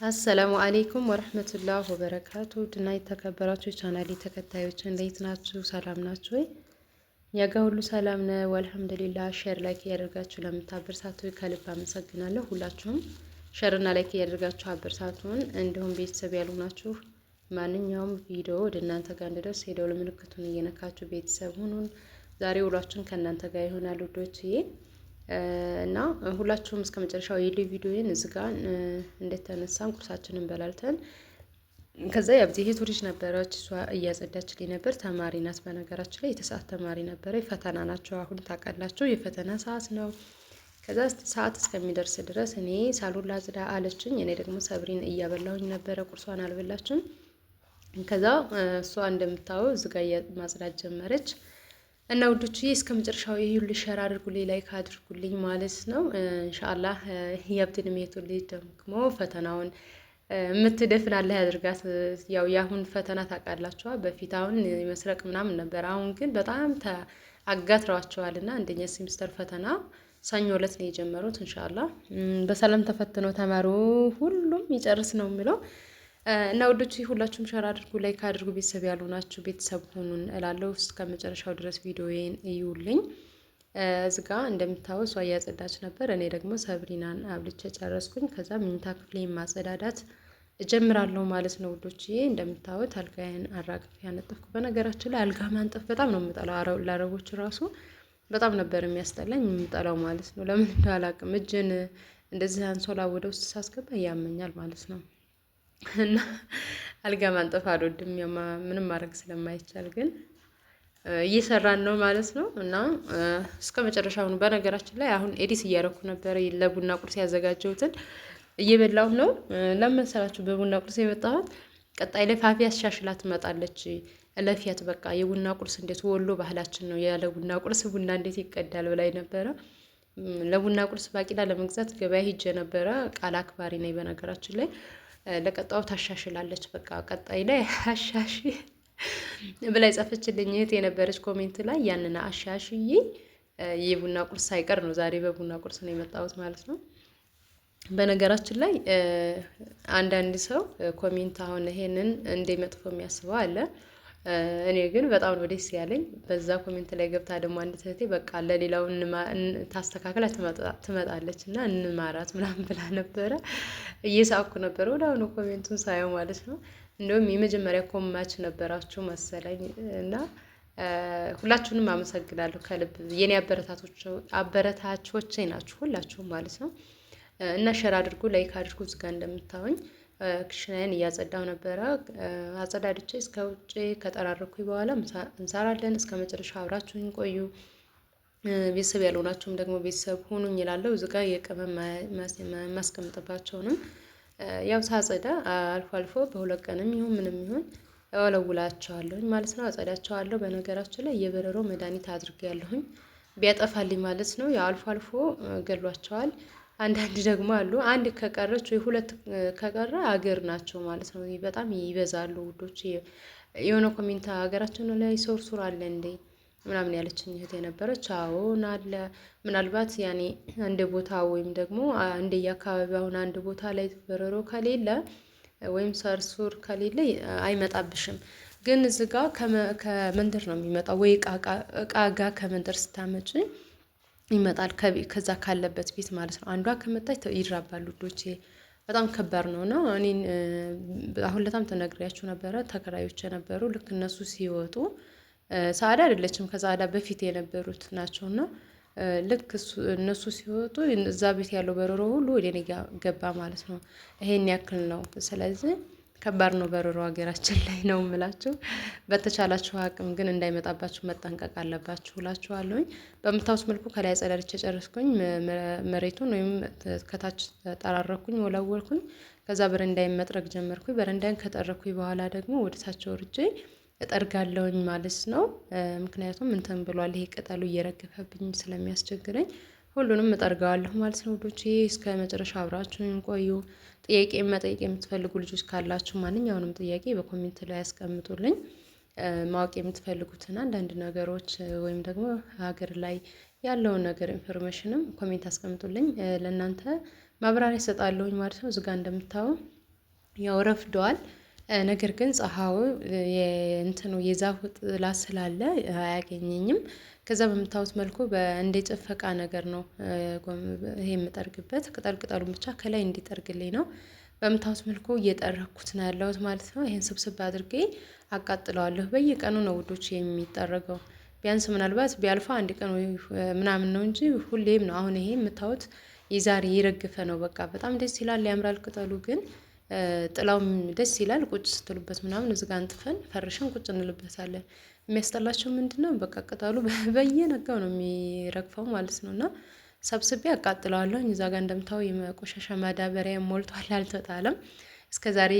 አሰላሙ አሌይኩም ወረህመቱላህ ወበረካቱ ድና የተከበራችሁ ቻናሌ ተከታዮች እንዴት ናችሁ? ሰላም ናችሁ ወይ? እኛ ጋ ሁሉ ሰላም ነው አልሐምዱሊላህ። ሼር ላይክ እያደርጋችሁ ለምታበረታቱ ከልብ አመሰግናለሁ። ሁላችሁም ሼርና ላይክ እያደርጋችሁ አበረታቱን። እንዲሁም ቤተሰብ ያልሆናችሁ ማንኛውም ቪዲዮ ወደ እናንተ ጋር እንዲደርስ የደወል ምልክቱን እየነካችሁ ቤተሰብ ሁኑን። ዛሬ ውሏችን ከእናንተ ጋር ይሆናል ውዶችዬ። እና ሁላችሁም እስከ መጨረሻው የሊ ቪዲዮዬን እዚህ ጋር እንደተነሳን ቁርሳችንን በላልተን ከዛ ያብዚ ይሄ ቱሪጅ ነበረች። እሷ እያጸዳችልኝ ነበር። ተማሪ ናት በነገራችን ላይ የተሰዓት ተማሪ ነበረ። ፈተና ናቸው አሁን ታውቃላችሁ፣ የፈተና ሰዓት ነው። ከዛ ሰዓት እስከሚደርስ ድረስ እኔ ሳሎን ላጽዳ አለችኝ። እኔ ደግሞ ሰብሪን እያበላሁኝ ነበረ። ቁርሷን አልበላችም። ከዛ እሷ እንደምታወው እዚህ ጋር ማጽዳት ጀመረች። እና ውዶች እስከ መጨረሻው ይሁን ሸር አድርጉልኝ፣ ላይክ አድርጉልኝ ማለት ነው። ኢንሻአላህ የብትን ልጅ ደግሞ ፈተናውን የምትደፍን አላህ ያድርጋት። ያው የአሁን ፈተና ታውቃላችኋ፣ በፊት አሁን መስረቅ ምናምን ነበር። አሁን ግን በጣም አጋትረዋቸዋልና አንደኛ ሴሚስተር ፈተና ሰኞ ዕለት ነው የጀመሩት። ኢንሻአላህ በሰላም ተፈትነው ተማሩ ሁሉም ይጨርስ ነው የሚለው እና ወዶች ሁላችሁም ሸር አድርጉ፣ ላይክ አድርጉ። ቤተሰብ ያሉ ናችሁ ቤተሰብ ሁኑን እላለሁ። እስከ መጨረሻው ድረስ ቪዲዮዬን እዩልኝ። እዚጋ እንደምታወሱ እያጸዳች ነበር። እኔ ደግሞ ሰብሪናን አብልቼ ጨረስኩኝ። ከዛ መኝታ ክፍሌን ማጸዳዳት እጀምራለሁ ማለት ነው ውዶች። እንደምታወት አልጋዬን አራግፌ ያነጠፍኩ። በነገራችን ላይ አልጋ ማንጠፍ በጣም ነው የምጠላው። ለአረቦች ራሱ በጣም ነበር የሚያስጠላኝ የምጠላው ማለት ነው። ለምን እንዳላቅም እጅን እንደዚህ አንሶላ ወደ ውስጥ ሳስገባ ያመኛል ማለት ነው። እና አልጋ ማንጠፍ አልወድም፣ ምንም ማድረግ ስለማይቻል ግን እየሰራን ነው ማለት ነው። እና እስከ መጨረሻው ነው። በነገራችን ላይ አሁን ኤዲት እያደረኩ ነበር። ለቡና ቁርስ ያዘጋጀሁትን እየበላሁ ነው። ለመሰላችሁ በቡና ቁርስ የመጣሁት ቀጣይ ላይ ፋፊ አሻሽላ ትመጣለች። ለፊያት በቃ የቡና ቁርስ እንዴት ወሎ ባህላችን ነው፣ ያለ ቡና ቁርስ ቡና እንዴት ይቀዳል ብላኝ ነበረ። ለቡና ቁርስ ባቂላ ለመግዛት ገበያ ሂጄ ነበረ። ቃል አክባሪ ነኝ በነገራችን ላይ። ለቀጣው ታሻሽላለች በቃ ቀጣይ ላይ አሻሽ ብላ ጻፈችልኝ እህት የነበረች ኮሜንት ላይ። ያንን አሻሽዬ የቡና ቁርስ ሳይቀር ነው ዛሬ በቡና ቁርስ ነው የመጣሁት ማለት ነው። በነገራችን ላይ አንዳንድ ሰው ኮሜንት አሁን ይሄንን እንደ መጥፎ የሚያስበው አለ። እኔ ግን በጣም ነው ደስ ያለኝ። በዛ ኮሜንት ላይ ገብታ ደግሞ አንድ እህቴ በቃ ለሌላው ታስተካክላ ትመጣለች እና እንማራት ምናምን ብላ ነበረ። እየሳኩ ነበረ ወደ አሁኑ ኮሜንቱን ሳየው ማለት ነው። እንደውም የመጀመሪያ ኮማች ነበራችሁ መሰለኝ እና ሁላችሁንም አመሰግናለሁ ከልብ። የኔ አበረታቾቼ ናችሁ ሁላችሁም ማለት ነው። እና ሸር አድርጉ፣ ላይክ አድርጉ። እዚህ ጋር እንደምታዩኝ ክሽናዬን እያጸዳው ነበረ። አጸዳድቼ እስከ ውጭ ከጠራረኩኝ በኋላ እንሰራለን። እስከ መጨረሻ አብራችሁኝ ቆዩ። ቤተሰብ ያልሆናችሁም ደግሞ ቤተሰብ ሁኑኝ እላለሁ። እዚህ ጋር የቅመም ማስቀምጥባቸውንም ያው ሳጸዳ አልፎ አልፎ በሁለት ቀንም ይሁን ምንም ይሁን እወለውላቸዋለሁኝ ማለት ነው። አጸዳቸዋለሁ። በነገራችን ላይ የበረሮ መድኃኒት አድርጌያለሁኝ ቢያጠፋልኝ ማለት ነው። ያው አልፎ አልፎ ገሏቸዋል። አንዳንድ ደግሞ አሉ አንድ ከቀረች ወይ ሁለት ከቀረ አገር ናቸው ማለት ነው። በጣም ይበዛሉ ውዶች። የሆነ ኮሜንት ሀገራችን ላይ ሶርሱር አለ እንዴ ምናምን ያለችኝ እህት የነበረች። አዎን አለ። ምናልባት ያኔ አንድ ቦታ ወይም ደግሞ እንደየአካባቢው አሁን አንድ ቦታ ላይ በረሮ ከሌለ ወይም ሰርሱር ከሌለ አይመጣብሽም። ግን እዚህ ጋር ከመንደር ነው የሚመጣው ወይ እቃ ጋር ከመንደር ስታመጪ ይመጣል። ከዛ ካለበት ቤት ማለት ነው። አንዷ ከመጣች ይራባሉ ውዶቼ። በጣም ከባድ ነው። እና እኔን አሁን ለታም ተነግሬያችሁ ነበረ። ተከራዮች የነበሩ ልክ እነሱ ሲወጡ ሰዓዳ አይደለችም ከሰዓዳ በፊት የነበሩት ናቸውና ልክ እነሱ ሲወጡ እዛ ቤት ያለው በረሮ ሁሉ ወደ እኔ ገባ ማለት ነው። ይሄን ያክል ነው። ስለዚህ ከባድ ነው በረሮ ሀገራችን ላይ ነው የምላችሁ። በተቻላችሁ አቅም ግን እንዳይመጣባችሁ መጠንቀቅ አለባችሁ እላችኋለሁኝ። በምታውስ መልኩ ከላይ አጸዳድቼ ጨረስኩኝ። መሬቱን ወይም ከታች ጠራረኩኝ፣ ወለወልኩኝ። ከዛ በረንዳይን መጥረግ ጀመርኩኝ። በረንዳይን ከጠረኩኝ በኋላ ደግሞ ወደ ታች ወርጄ እጠርጋለሁኝ ማለት ነው። ምክንያቱም እንትን ብሏል ይሄ ቅጠሉ እየረገፈብኝ ስለሚያስቸግረኝ ሁሉንም እጠርገዋለሁ ማለት ነው ውዶቼ። እስከ መጨረሻ አብራችሁን ቆዩ። ጥያቄ መጠየቅ የምትፈልጉ ልጆች ካላችሁ ማንኛውንም ጥያቄ በኮሜንት ላይ ያስቀምጡልኝ። ማወቅ የምትፈልጉትን አንዳንድ ነገሮች ወይም ደግሞ ሀገር ላይ ያለውን ነገር ኢንፎርሜሽንም ኮሜንት አስቀምጡልኝ። ለእናንተ ማብራሪያ እሰጣለሁኝ ማለት ነው። እዚህ ጋር እንደምታዩ ያው ረፍደዋል። ነገር ግን ፀሐዩ የእንትኑ የዛፉ ጥላ ስላለ አያገኘኝም። ከዛ በምታዩት መልኩ እንደ ጨፈቃ ነገር ነው ይሄ የምጠርግበት ቅጠል ቅጠሉን ብቻ ከላይ እንዲጠርግልኝ ነው። በምታዩት መልኩ እየጠረኩት ነው ያለሁት ማለት ነው። ይሄን ስብስብ አድርጌ አቃጥለዋለሁ። በየቀኑ ነው ውዶች የሚጠረገው። ቢያንስ ምናልባት ቢያልፋ አንድ ቀን ወይ ምናምን ነው እንጂ ሁሌም ነው። አሁን ይሄ የምታዩት የዛሬ የረገፈ ነው። በቃ በጣም ደስ ይላል፣ ያምራል። ቅጠሉ ግን ጥላውም ደስ ይላል። ቁጭ ስትሉበት ምናምን እዚህ ጋር አንጥፈን ፈርሸን ቁጭ እንልበታለን። የሚያስጠላቸው ምንድን ነው? በቃ ቅጠሉ በየነጋው ነው የሚረግፈው ማለት ነው። እና ሰብስቤ አቃጥለዋለሁኝ። እዛ ጋር እንደምታው የቆሻሻ ማዳበሪያ ሞልቷል፣ አልተጣለም። እስከ ዛሬ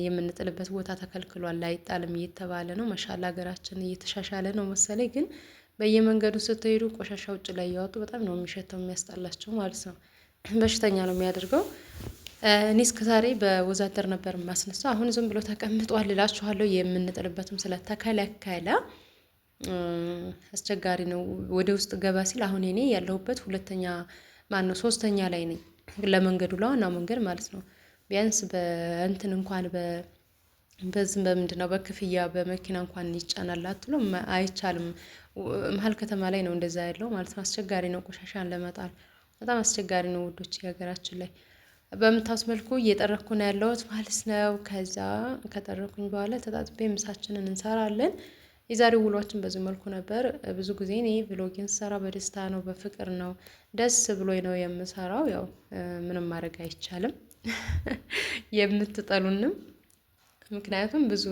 የምንጥልበት ቦታ ተከልክሏል፣ አይጣልም እየተባለ ነው። ማሻላ ሀገራችን እየተሻሻለ ነው መሰለኝ። ግን በየመንገዱ ስትሄዱ ቆሻሻ ውጭ ላይ እያወጡ በጣም ነው የሚሸተው፣ የሚያስጠላቸው ማለት ነው። በሽተኛ ነው የሚያደርገው። እኔ እስከ ዛሬ በወዛደር ነበር የማስነሳው። አሁን ዝም ብሎ ተቀምጧል እላችኋለሁ። የምንጥልበትም ስለተከለከለ አስቸጋሪ ነው። ወደ ውስጥ ገባ ሲል አሁን እኔ ያለሁበት ሁለተኛ ማነው ሶስተኛ ላይ ነኝ፣ ለመንገዱ ለዋናው መንገድ ማለት ነው። ቢያንስ በእንትን እንኳን በዝም በምንድን ነው በክፍያ በመኪና እንኳን ይጫናል አትሎ አይቻልም። መሀል ከተማ ላይ ነው እንደዛ ያለው ማለት ነው። አስቸጋሪ ነው፣ ቆሻሻን ለመጣል በጣም አስቸጋሪ ነው ውዶች። የሀገራችን ላይ በምታዩት መልኩ እየጠረኩ ነው ያለሁት ማለት ነው። ከዛ ከጠረኩኝ በኋላ ተጣጥቤ ምሳችንን እንሰራለን። የዛሬው ውሏችን በዚህ መልኩ ነበር። ብዙ ጊዜ እኔ ብሎጌን ስሰራ በደስታ ነው በፍቅር ነው ደስ ብሎኝ ነው የምሰራው። ያው ምንም ማድረግ አይቻልም የምትጠሉንም ምክንያቱም ብዙ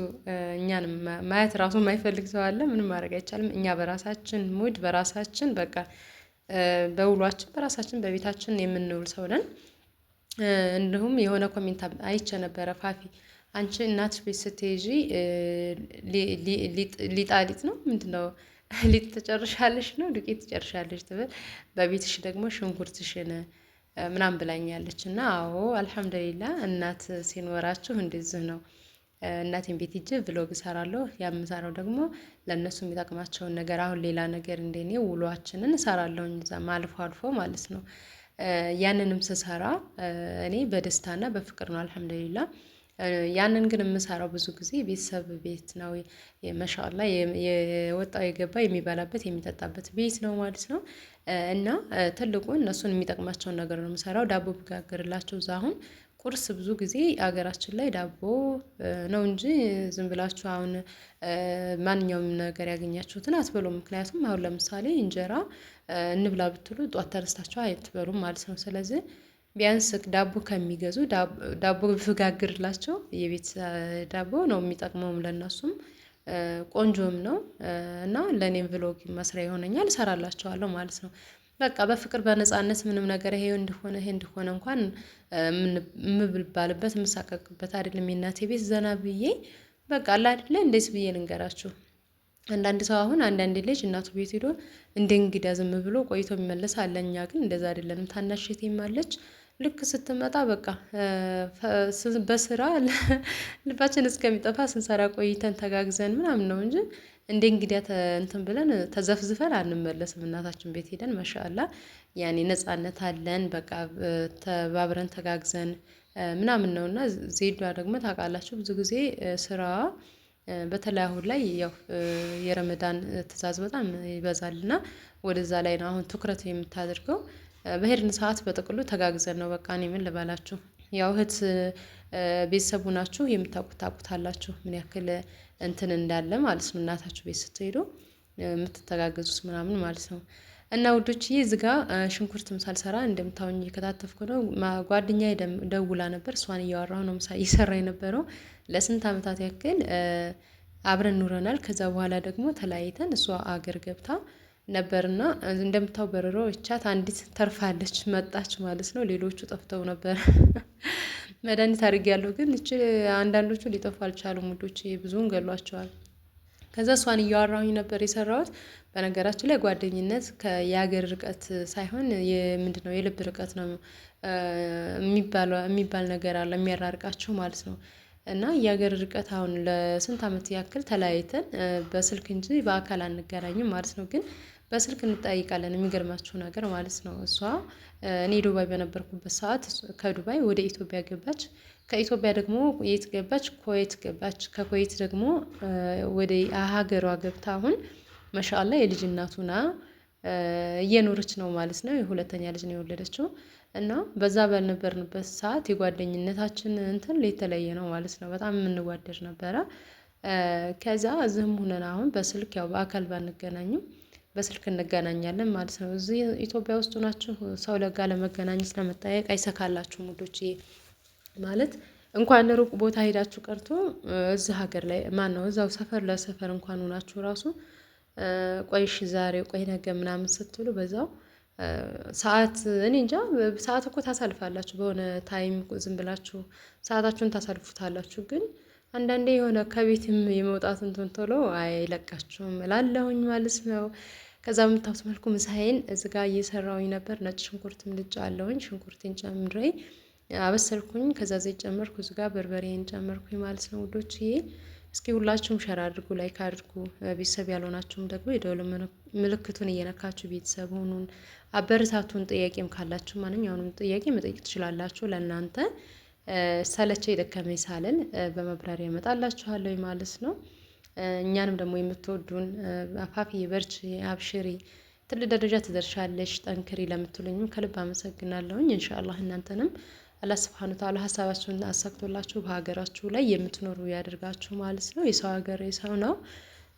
እኛን ማየት ራሱ የማይፈልግ ሰው አለ። ምንም ማድረግ አይቻልም። እኛ በራሳችን ሙድ በራሳችን በቃ በውሏችን በራሳችን በቤታችን የምንውል ሰው ነን። እንዲሁም የሆነ ኮሜንት አይቼ ነበረ። ፋፊ አንቺ እናትሽ ቤት ስትሄጂ ሊጣሊጥ ነው ምንድነው ሊጥ ትጨርሻለሽ ነው ዱቄት ትጨርሻለሽ ትበል፣ በቤትሽ ደግሞ ሽንኩርትሽን ምናምን ብላኛለች። እና አዎ አልሐምዱሊላ እናት ሲኖራችሁ እንደዚህ ነው። እናቴን ቤት ሂጅ ብሎግ እሰራለሁ። የምሰራው ደግሞ ለእነሱ የሚጠቅማቸውን ነገር አሁን ሌላ ነገር እንደኔ ውሏችንን እሰራለሁኝ እዛም አልፎ አልፎ ማለት ነው። ያንንም ስሰራ እኔ በደስታና በፍቅር ነው አልሐምዱሊላ። ያንን ግን የምሰራው ብዙ ጊዜ ቤተሰብ ቤት ነው። መሻላ የወጣው የገባ የሚበላበት የሚጠጣበት ቤት ነው ማለት ነው። እና ትልቁ እነሱን የሚጠቅማቸውን ነገር ነው የምሰራው። ዳቦ ብጋግርላቸው እዛ አሁን ቁርስ ብዙ ጊዜ አገራችን ላይ ዳቦ ነው እንጂ ዝም ብላችሁ አሁን ማንኛውም ነገር ያገኛችሁትን አትበሉም። ምክንያቱም አሁን ለምሳሌ እንጀራ እንብላ ብትሉ ጧት ተነስታችሁ አትበሉም ማለት ነው። ስለዚህ ቢያንስ ዳቦ ከሚገዙ ዳቦ ብጋግርላቸው የቤት ዳቦ ነው የሚጠቅመውም ለእነሱም ቆንጆም ነው እና ለእኔም ቭሎግ መስሪያ ይሆነኛል፣ እሰራላቸዋለሁ ማለት ነው። በቃ በፍቅር በነፃነት ምንም ነገር ይሄ እንዲሆነ እንኳን የምብልባልበት የምሳቀቅበት አይደለም። የእናቴ ቤት ዘና ብዬ በቃ አላ አይደለ እንዴት ብዬ ልንገራችሁ። አንዳንድ ሰው አሁን አንዳንድ ልጅ እናቱ ቤት ሄዶ እንደ እንግዳ ዝም ብሎ ቆይቶ የሚመለስ አለ። እኛ ግን እንደዛ አይደለንም። ታናሽ እህቴም አለች። ልክ ስትመጣ በቃ በስራ ልባችን እስከሚጠፋ ስንሰራ ቆይተን ተጋግዘን ምናምን ነው እንጂ እንደ እንግዲያ እንትን ብለን ተዘፍዝፈን አንመለስም። እናታችን ቤት ሄደን ማሻአላ ያኔ ነጻነት አለን። በቃ ተባብረን ተጋግዘን ምናምን ነውና ዜዷ ደግሞ ታውቃላችሁ ብዙ ጊዜ ስራ በተለይ አሁን ላይ ያው የረመዳን ትዕዛዝ በጣም ይበዛልና ወደዛ ላይ ነው አሁን ትኩረት የምታደርገው። በሄድን ሰዓት በጥቅሉ ተጋግዘን ነው። በቃ እኔ ምን ልበላችሁ፣ ያው እህት ቤተሰቡ ናችሁ የምታውቁት ታውቁታላችሁ ምን ያክል እንትን እንዳለ ማለት ነው። እናታችሁ ቤት ስትሄዱ የምትተጋገዙት ምናምን ማለት ነው። እና ውዶችዬ እዚህ ጋ ሽንኩርትም ሳልሰራ እንደምታውኝ እየከታተፍኩ ነው። ጓደኛዬ ደውላ ነበር። እሷን እያወራሁ ነው ምሳ እየሰራ የነበረው። ለስንት ዓመታት ያክል አብረን ኑረናል። ከዛ በኋላ ደግሞ ተለያይተን እሷ አገር ገብታ ነበርና እንደምታው በረሮ እቻት አንዲት ተርፋለች መጣች ማለት ነው። ሌሎቹ ጠፍተው ነበር። መድኃኒት አድርጌያለሁ ግን እቺ አንዳንዶቹ ሊጠፉ አልቻሉም ውዶች፣ ብዙውን ገሏቸዋል። ከዛ እሷን እያወራሁኝ ነበር የሰራሁት። በነገራችን ላይ ጓደኝነት የሀገር ርቀት ሳይሆን ምንድነው የልብ ርቀት ነው የሚባል ነገር አለ የሚያራርቃቸው ማለት ነው። እና የሀገር ርቀት አሁን ለስንት ዓመት ያክል ተለያይተን በስልክ እንጂ በአካል አንገናኝም ማለት ነው። ግን በስልክ እንጠያይቃለን። የሚገርማችሁ ነገር ማለት ነው እሷ እኔ ዱባይ በነበርኩበት ሰዓት ከዱባይ ወደ ኢትዮጵያ ገባች። ከኢትዮጵያ ደግሞ የት ገባች? ኩዌት ገባች። ከኩዌት ደግሞ ወደ ሀገሯ ገብታ አሁን ማሻአላ የልጅ እናቱና እየኖረች ነው ማለት ነው። የሁለተኛ ልጅ ነው የወለደችው። እና በዛ ባልነበርንበት ሰዓት የጓደኝነታችን እንትን የተለየ ነው ማለት ነው። በጣም የምንዋደድ ነበረ። ከዛ እዚህም ሆነን አሁን በስልክ ያው በአካል ባንገናኝም በስልክ እንገናኛለን ማለት ነው። እዚህ ኢትዮጵያ ውስጥ ናችሁ ሰው ለጋ ለመገናኘት ለመጠያየቅ አይሰካላችሁም ውዶቼ። ማለት እንኳን ሩቅ ቦታ ሄዳችሁ ቀርቶ እዚህ ሀገር ላይ ማን ነው እዛው ሰፈር ለሰፈር እንኳን ሆናችሁ ራሱ ቆይሽ ዛሬ ቆይ ነገ ምናምን ስትሉ በዛው ሰዓት እኔ እንጃ ሰዓት እኮ ታሳልፋላችሁ። በሆነ ታይም ዝም ብላችሁ ሰዓታችሁን ታሳልፉታላችሁ። ግን አንዳንዴ የሆነ ከቤትም የመውጣት እንትን ቶሎ አይለቃችሁም እላለሁኝ ማለት ነው። ከዛ በምታዩት መልኩ ምሳዬን እዚህ ጋር እየሰራሁኝ ነበር። ነጭ ሽንኩርትም ልጫ አለሁኝ። ሽንኩርቴን ጨምሬ አበሰልኩኝ። ከዛ ዘይት ጨመርኩ። እዚህ ጋር በርበሬን ጨመርኩኝ ማለት ነው ውዶችዬ። እስኪ ሁላችሁም ሸር አድርጉ፣ ላይክ አድርጉ። ቤተሰብ ያልሆናችሁም ደግሞ የደወል ምልክቱን እየነካችሁ ቤተሰብ ሆኑን፣ አበረታቱን። ጥያቄም ካላችሁ ማንኛውንም ጥያቄ መጠየቅ ትችላላችሁ። ለእናንተ ሰለቸ የደከመኝ ሳልን በመብራሪያ እመጣላችኋለሁ ማለት ነው። እኛንም ደግሞ የምትወዱን አፋፊ በርቺ፣ አብሽሪ፣ ትልቅ ደረጃ ትደርሻለሽ፣ ጠንክሪ ለምትሉኝም ከልብ አመሰግናለሁኝ። ኢንሻአላህ እናንተንም አላህ ሱብሃነሁ ወተዓላ ሀሳባችሁን አሳክቶላችሁ በሀገራችሁ ላይ የምትኖሩ ያደርጋችሁ ማለት ነው። የሰው ሀገር የሰው ነው።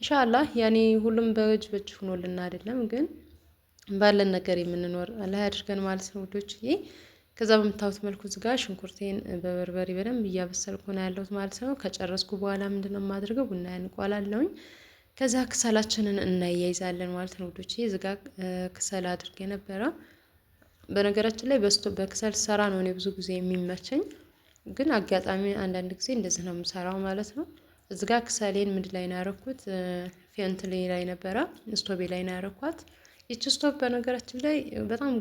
ኢንሻአላህ ያኔ ሁሉም በእጅ ሆኖልን አይደለም፣ ግን ባለን ነገር የምንኖር አላህ ያድርገን ማለት ነው ውዶችዬ። ከዛ በምታዩት መልኩ ዝጋ ሽንኩርቴን በበርበሬ በደንብ እያበሰልኩ ነው ያለሁት ማለት ነው። ከጨረስኩ በኋላ ምንድነው የማድርገው? ቡና እንቆላለሁኝ። ከዛ ክሰላችንን እናያይዛለን ማለት ነው ውዶችዬ። ዝጋ ክሰል አድርጌ ነበረ። በነገራችን ላይ በክሰል ሰራ ነው እኔ ብዙ ጊዜ የሚመቸኝ፣ ግን አጋጣሚ አንዳንድ ጊዜ እንደዚህ ነው የምሰራው ማለት ነው። እዚህ ጋር ክሰሌን ምንድን ላይ ነው ያረኩት? ፌንትሌ ላይ ነበረ፣ ስቶቤ ላይ ነው ያረኳት። ይቺ ስቶብ በነገራችን ላይ በጣም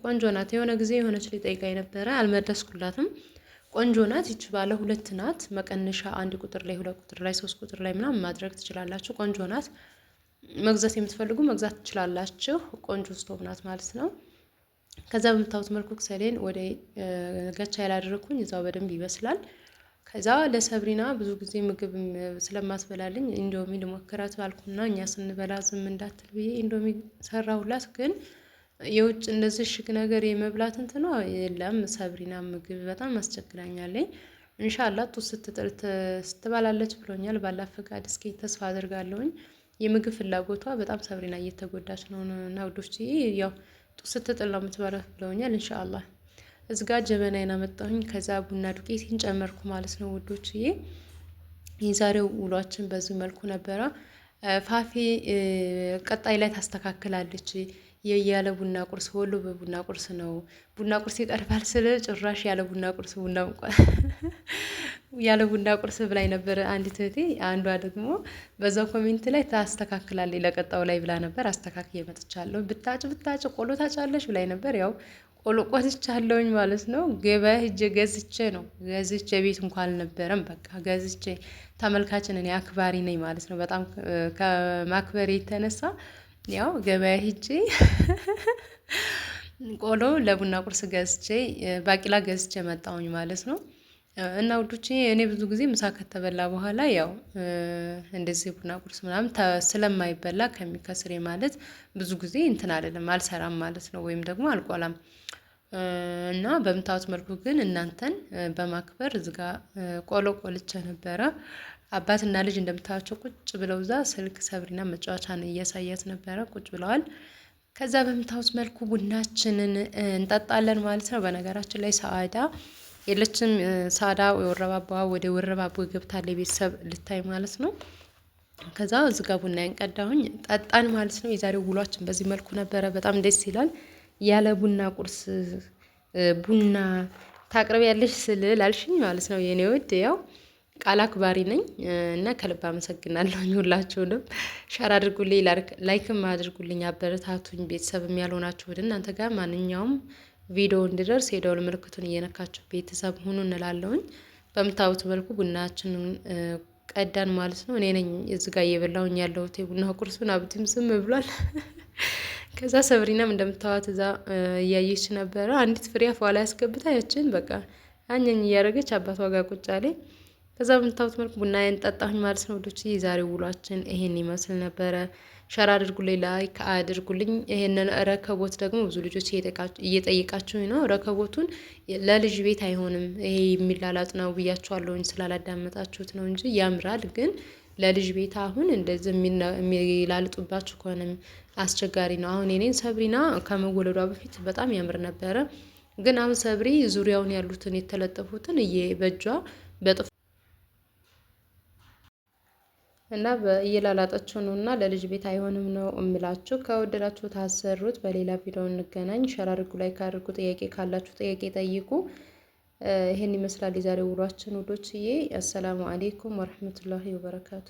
ቆንጆ ናት። የሆነ ጊዜ የሆነች ላይ ጠይቃኝ ነበረ፣ አልመለስኩላትም። ቆንጆ ናት። ይቺ ባለ ሁለት ናት። መቀነሻ 1 ቁጥር ላይ 2 ቁጥር ላይ 3 ቁጥር ላይ ምናምን ማድረግ ትችላላችሁ። ቆንጆ ናት። መግዛት የምትፈልጉ መግዛት ትችላላችሁ። ቆንጆ ስቶብ ናት ማለት ነው። ከዛ በምታዩት መልኩ ክሰሌን ወደ ገቻ ያላደረኩኝ እዛው በደንብ ይበስላል። ከዛ ለሰብሪና ብዙ ጊዜ ምግብ ስለማትበላልኝ ኢንዶሚ ልሞክራት ባልኩና እኛ ስንበላ ዝም እንዳትል ብዬ ኢንዶሚ ሰራሁላት። ግን የውጭ እንደዚህ ሽግ ነገር የመብላት እንትኗ የለም። ሰብሪና ምግብ በጣም አስቸግራኛለኝ። ኢንሻአላህ ጡት ስትጥል ስትበላለች ብሎኛል። ባላ ፈቃድ እስኪ ተስፋ አድርጋለሁኝ። የምግብ ፍላጎቷ በጣም ሰብሪና እየተጎዳች ነው እና ውዶች ያው ጡት ስትጥል ነው የምትበላት ብለውኛል። ኢንሻአላህ እዚህ ጋር ጀበናዬን አመጣሁኝ። ከዛ ቡና ዱቄቴን ጨመርኩ ማለት ነው ውዶችዬ። የዛሬው ውሏችን በዚህ መልኩ ነበረ። ፋፌ ቀጣይ ላይ ታስተካክላለች። ያለ ቡና ቁርስ ወሎ በቡና ቁርስ ነው ቡና ቁርስ ይቀርባል ስለ ጭራሽ ያለ ቡና ቁርስ ያለ ቡና ቁርስ ብላይ ነበር አንዲት እህቴ። አንዷ ደግሞ በዛው ኮሜንት ላይ ታስተካክላለች ለቀጣው ላይ ብላ ነበር። አስተካክዬ መጥቻለሁ። ብታጭ ቆሎ ታጫለሽ ብላይ ነበር። ያው ቆሎ ቆዝቻለሁኝ ማለት ነው። ገበያ ሂጄ ገዝቼ ቤት እንኳን አልነበረም። በቃ ገዝቼ ተመልካችን እኔ አክባሪ ነኝ ማለት ነው። በጣም ከማክበሬ የተነሳ ያው ገበያ ሂጄ ቆሎ ለቡና ቁርስ ገዝቼ ባቂላ ገዝቼ መጣሁኝ ማለት ነው። እና ውዶቼ እኔ ብዙ ጊዜ ምሳ ከተበላ በኋላ ያው እንደዚህ ቡና ቁርስ ምናምን ስለማይበላ ከሚከስሬ ማለት ብዙ ጊዜ እንትን አይደለም አልሰራም ማለት ነው። ወይም ደግሞ አልቆላም። እና በምታዩት መልኩ ግን እናንተን በማክበር እዚጋ ቆሎ ቆልቼ ነበረ። አባትና ልጅ እንደምታዩቸው ቁጭ ብለው እዛ ስልክ ሰብሪና መጫወቻን እያሳያት ነበረ። ቁጭ ብለዋል። ከዛ በምታዩት መልኩ ቡናችንን እንጠጣለን ማለት ነው። በነገራችን ላይ ሰዓዳ የለችም። ሳዳ ወረባባ ወደ ወረባባ ገብታለች ቤተሰብ ልታይ ማለት ነው። ከዛ እዚህ ጋር ቡና ያንቀዳሁኝ ጠጣን ማለት ነው። የዛሬው ውሏችን በዚህ መልኩ ነበረ። በጣም ደስ ይላል። ያለ ቡና ቁርስ ቡና ታቅርቢያለሽ ስል ላልሽኝ ማለት ነው የኔ ውድ ያው ቃል አክባሪ ነኝ እና ከልብ አመሰግናለሁ። ሁላችሁንም ሸር አድርጉልኝ፣ ላይክም አድርጉልኝ፣ አበረታቱኝ። ቤተሰብም ያልሆናችሁ ወደ እናንተ ጋር ማንኛውም ቪዲዮ እንዲደርስ የደወል ምልክቱን እየነካችሁ ቤተሰብ ሁኑ እንላለሁኝ። በምታዩት መልኩ ቡናችንን ቀዳን ማለት ነው። እኔ ነኝ እዚህ ጋር እየበላሁኝ ያለሁት የቡና ቁርሱን አብቲም ስም ብሏል። ከዛ ሰብሪናም እንደምታዋት እዛ እያየች ነበረ። አንዲት ፍሬ አፏ ላይ አስገብታ ያችን በቃ አኘኝ እያደረገች አባቷ ጋር ቁጭ አለኝ። ከዛ በምታዩት መልኩ ቡናዬን ጠጣሁኝ ማለት ነው ውዶች። የዛሬው ውሏችን ይሄን ይመስል ነበረ። ሸር አድርጉልኝ፣ ላይክ አድርጉልኝ። ይሄንን ረከቦት ደግሞ ብዙ ልጆች እየጠየቃችሁኝ ነው። ረከቦቱን ለልጅ ቤት አይሆንም ይሄ የሚላላጥ ነው ብያችኋለሁኝ። ስላላዳመጣችሁት ነው እንጂ ያምራል። ግን ለልጅ ቤት አሁን እንደዚህ የሚላልጡባችሁ ከሆነ አስቸጋሪ ነው። አሁን የኔን ሰብሪና ከመወለዷ በፊት በጣም ያምር ነበረ። ግን አሁን ሰብሪ ዙሪያውን ያሉትን የተለጠፉትን በእጇ በጥፍ እና እየላላጠችው ነው። እና ለልጅ ቤት አይሆንም ነው እምላችሁ። ከወደዳችሁ ታሰሩት። በሌላ ቪዲዮ እንገናኝ። ሸር አድርጉ፣ ላይክ አድርጉ። ጥያቄ ካላችሁ ጥያቄ ጠይቁ። ይሄን ይመስላል የዛሬው ውሏችን ውዶችዬ። አሰላሙ አሌይኩም ወረህመቱላሂ ወበረካቱ።